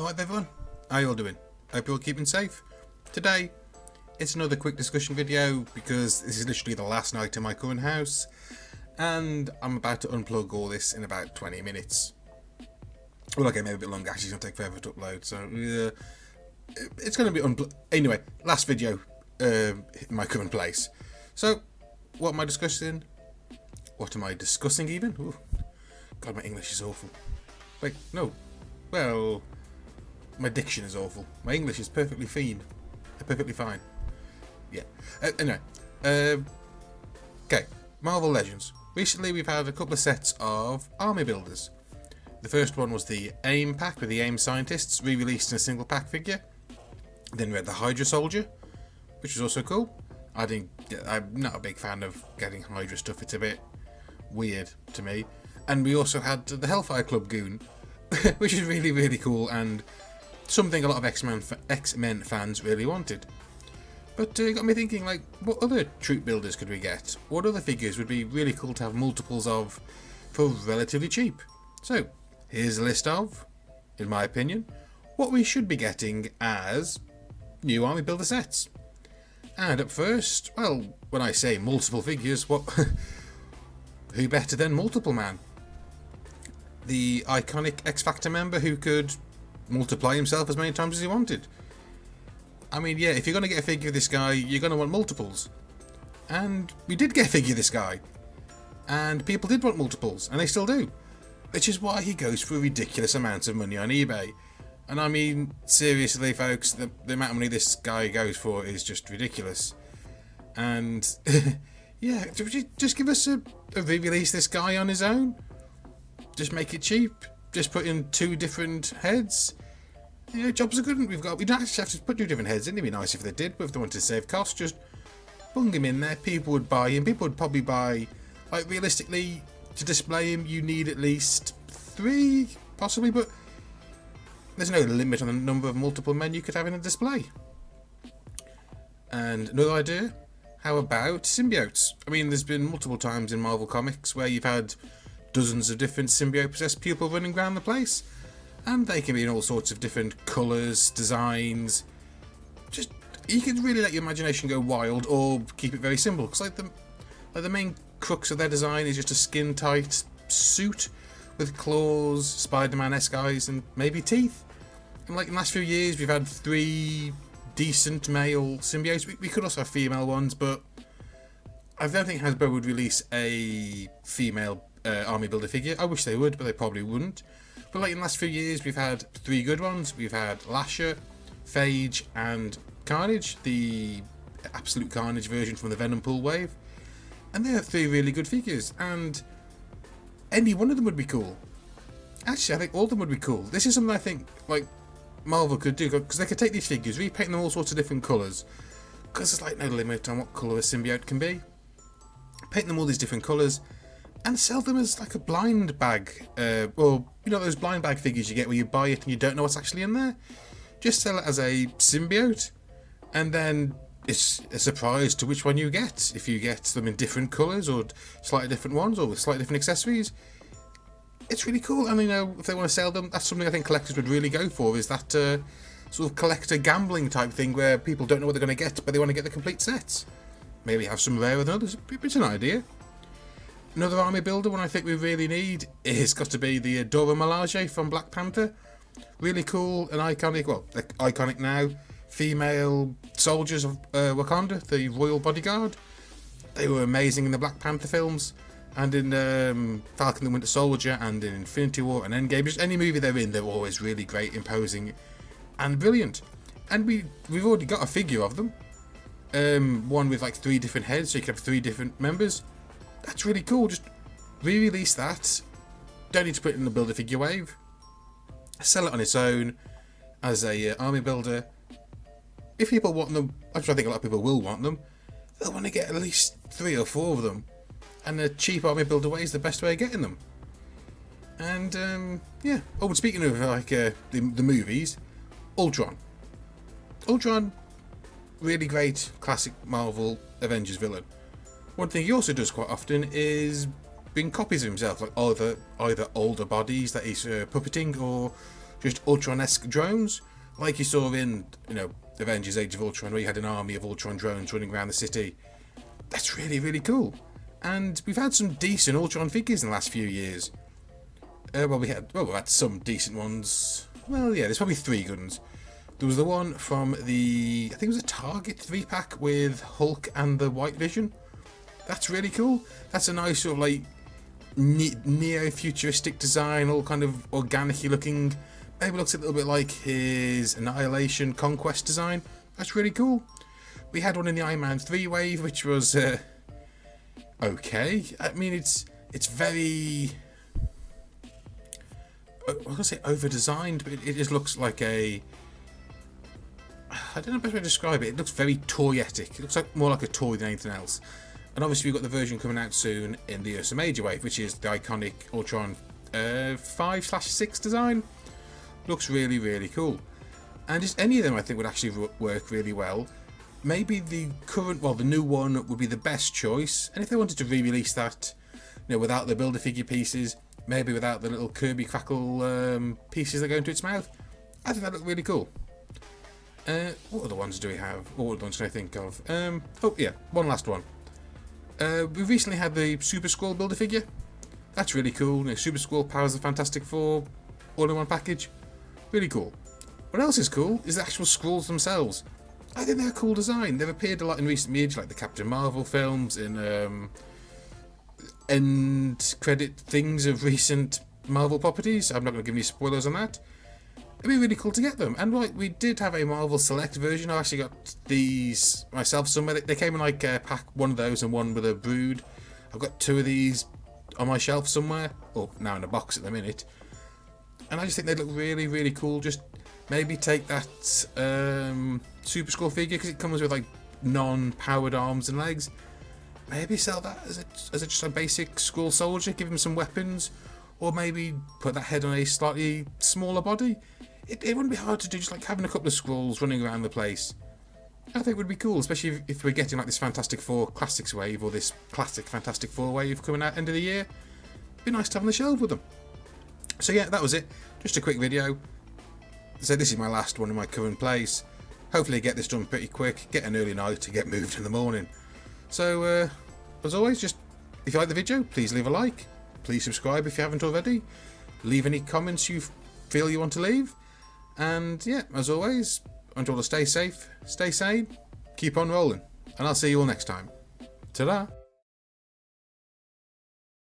Alright everyone, how you all doing? Hope you're all keeping safe. Today, it's another quick discussion video because this is literally the last night in my current house and I'm about to unplug all this in about 20 minutes. Well, okay, maybe a bit longer, actually it's going to take forever to upload, so it's going to be unplugged. Anyway, last video in my current place. So, what am I discussing? What am I discussing even? Ooh, God, my English is awful. Wait, no. Well, my diction is awful. My English is perfectly fine. Yeah. Anyway. Okay. Marvel Legends. Recently we've had a couple of sets of army builders. The first one was the AIM pack with the AIM scientists, re-released in a single pack figure. Then we had the Hydra Soldier, which was also cool. I'm not a big fan of getting Hydra stuff. It's a bit weird to me. And we also had the Hellfire Club Goon, which is really, really cool and something a lot of X-Men fans really wanted. But it got me thinking, like, what other troop builders could we get? What other figures would be really cool to have multiples of for relatively cheap? So, here's a list of, in my opinion, what we should be getting as new army builder sets. And up first, well, when I say multiple figures, what who better than Multiple Man? The iconic X Factor member who could multiply himself as many times as he wanted. I mean, yeah, if you're going to get a figure of this guy, you're going to want multiples. And we did get a figure of this guy. And people did want multiples, and they still do. Which is why he goes for ridiculous amounts of money on eBay. And I mean, seriously, folks, the amount of money this guy goes for is just ridiculous. And, yeah, just give us a re-release this guy on his own. Just make it cheap. Just put in 2 different heads. You know, jobs are good. We don't actually have to put 2 different heads in. It'd be nice if they did, but if they wanted to save costs, just bung him in there. People would buy him. People would probably buy, like, realistically, to display him, you need at least 3, possibly, but there's no limit on the number of multiple men you could have in a display. And another idea, how about symbiotes? I mean, there's been multiple times in Marvel Comics where you've had dozens of different symbiote-possessed people running around the place, and they can be in all sorts of different colours, designs. Just, you can really let your imagination go wild, or keep it very simple. Because like the main crux of their design is just a skin-tight suit with claws, Spider-Man-esque eyes, and maybe teeth. And like in the last few years, we've had 3 decent male symbiotes. We could also have female ones, but I don't think Hasbro would release a female army builder figure. I wish they would, but they probably wouldn't. But like in the last few years, we've had 3 good ones. We've had Lasher, Phage, and Carnage, the Absolute Carnage version from the Venom Pool wave. And they are 3 really good figures, and any one of them would be cool. Actually, I think all of them would be cool. This is something I think like Marvel could do, because they could take these figures, repaint them all sorts of different colours, because there's like no limit on what colour a symbiote can be. Paint them all these different colours, and sell them as like a blind bag, or you know those blind bag figures you get where you buy it and you don't know what's actually in there. Just sell it as a symbiote, and then it's a surprise to which one you get. If you get them in different colours or slightly different ones or with slightly different accessories, it's really cool. And you know, if they want to sell them, that's something I think collectors would really go for, is that sort of collector gambling type thing where people don't know what they're going to get, but they want to get the complete sets. Maybe have some rarer than others. It's an idea. Another army builder one I think we really need is got to be the Dora Milaje from Black Panther. Really cool and iconic, well, iconic now, female soldiers of Wakanda, the Royal Bodyguard. They were amazing in the Black Panther films, and in Falcon the Winter Soldier, and in Infinity War and Endgame. Just any movie they're in, they're always really great, imposing, and brilliant. And we've already got a figure of them. One with like 3 different heads, so you can have 3 different members. That's really cool. Just re-release that. Don't need to put it in the builder figure wave. Sell it on its own as a army builder. If people want them, which I think a lot of people will want them, they'll want to get at least 3 or 4 of them. And a cheap army builder way is the best way of getting them. And yeah. Oh, and speaking of like the movies, Ultron. Ultron, really great classic Marvel Avengers villain. One thing he also does quite often is bring copies of himself, like either older bodies that he's puppeting, or just Ultron-esque drones, like you saw in, you know, Avengers Age of Ultron, where you had an army of Ultron drones running around the city. That's really, really cool. And we've had some decent Ultron figures in the last few years. We've had some decent ones. Well, yeah, there's probably 3 good ones. There was the one from the, I think it was a Target 3-pack with Hulk and the White Vision. That's really cool. That's a nice sort of like neo-futuristic design, all kind of organic-y looking. Maybe looks a little bit like his Annihilation Conquest design. That's really cool. We had one in the Iron Man 3 wave, which was okay. I mean, it's very, I'm gonna say over-designed, but it just looks like a, I don't know the best way to describe it. It looks very toyetic. It looks like more like a toy than anything else. And obviously we've got the version coming out soon in the Ursa Major wave, which is the iconic Ultron 5/6 design. Looks really, really cool. And just any of them I think would actually work really well. Maybe the current, well, the new one would be the best choice. And if they wanted to re-release that, you know, without the Build-A-Figure pieces, maybe without the little Kirby Crackle pieces that go into its mouth, I think that look really cool. What other ones do we have? What other ones can I think of? Oh yeah, one last one. We recently had the Super Skrull Build-A-Figure. That's really cool. You know, Super Skrull powers the Fantastic Four all in one package. Really cool. What else is cool is the actual Skrulls themselves. I think they're a cool design. They've appeared a lot in recent years, like the Captain Marvel films, in end credit things of recent Marvel properties. I'm not going to give any spoilers on that. It'd be really cool to get them. And like, we did have a Marvel Select version. I actually got these myself somewhere. They came in like a pack, one of those and one with a Brood. I've got 2 of these on my shelf somewhere, or now in a box at the minute. And I just think they look really, really cool. Just maybe take that Super Skrull figure, because it comes with like non-powered arms and legs. Maybe sell that as just a basic Skrull soldier, give him some weapons, or maybe put that head on a slightly smaller body. It wouldn't be hard to do, just like having a couple of Skrulls running around the place. I think it would be cool, especially if we're getting like this Fantastic Four Classics wave, or this classic Fantastic Four wave coming out end of the year. It'd be nice to have on the shelf with them. So yeah, that was it. Just a quick video. So this is my last one in my current place. Hopefully get this done pretty quick, get an early night to get moved in the morning. So as always, just if you like the video, please leave a like. Please subscribe if you haven't already. Leave any comments you feel you want to leave. And yeah, as always, until to stay safe, stay sane, keep on rolling. And I'll see you all next time. Ta-da!